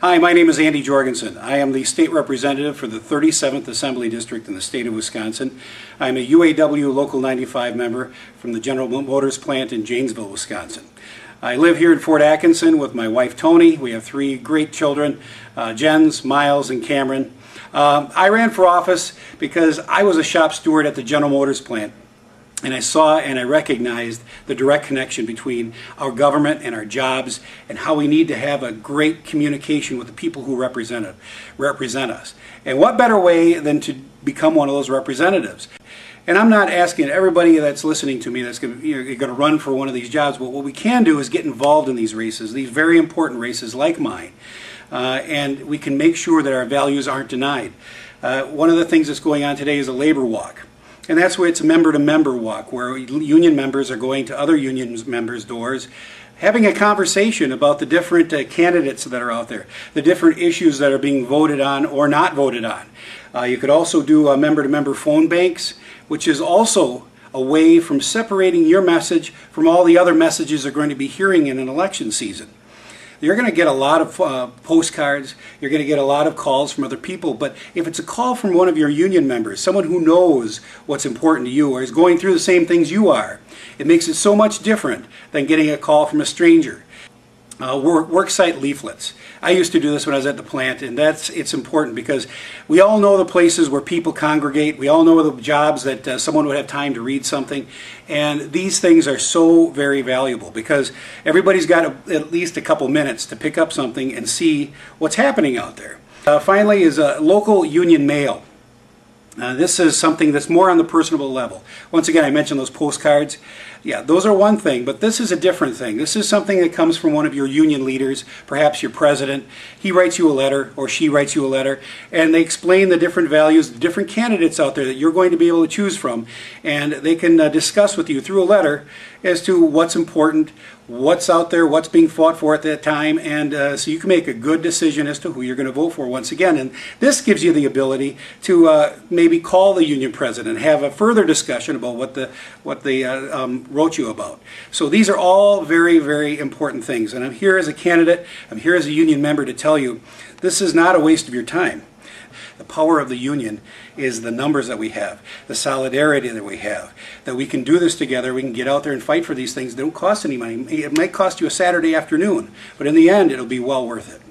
Hi, my name is Andy Jorgensen. I am the state representative for the 37th Assembly District in the state of Wisconsin. I'm a UAW Local 95 member from the General Motors plant in Janesville, Wisconsin. I live here in Fort Atkinson with my wife Tony. We have three great children, Jens, Miles, and Cameron. I ran for office because I was a shop steward at the General Motors plant. And I saw and I recognized the direct connection between our government and our jobs and how we need to have a great communication with the people who represent us. And what better way than to become one of those representatives? And I'm not asking everybody that's listening to me that's going to run for one of these jobs, but what we can do is get involved in these races, these very important races like mine. And we can make sure that our values aren't denied. One of the things that's going on today is a labor walk. And that's where it's a member-to-member walk, where union members are going to other union members' doors, having a conversation about the different candidates that are out there, the different issues that are being voted on or not voted on. You could also do member-to-member phone banks, which is also a way from separating your message from all the other messages you're going to be hearing in an election season. You're going to get a lot of postcards, you're going to get a lot of calls from other people, but if it's a call from one of your union members, someone who knows what's important to you or is going through the same things you are, it makes it so much different than getting a call from a stranger. Worksite leaflets. I used to do this when I was at the plant, and it's important because we all know the places where people congregate. We all know the jobs that someone would have time to read something, and these things are so very valuable because everybody's got at least a couple minutes to pick up something and see what's happening out there. Finally is local union mail. This is something that's more on the personable level. Once again, I mentioned those postcards. Yeah, those are one thing, but this is a different thing. This is something that comes from one of your union leaders, perhaps your president. He writes you a letter, or she writes you a letter, and they explain the different values, the different candidates out there that you're going to be able to choose from, and they can discuss with you through a letter as to what's important, what's out there, what's being fought for at that time, and so you can make a good decision as to who you're going to vote for once again. And this gives you the ability to maybe call the union president and have a further discussion about what they wrote you about. So these are all very, very important things. And I'm here as a candidate, I'm here as a union member to tell you this is not a waste of your time. The power of the union is the numbers that we have, the solidarity that we have, that we can do this together, we can get out there and fight for these things. They don't cost any money. It might cost you a Saturday afternoon, but in the end it'll be well worth it.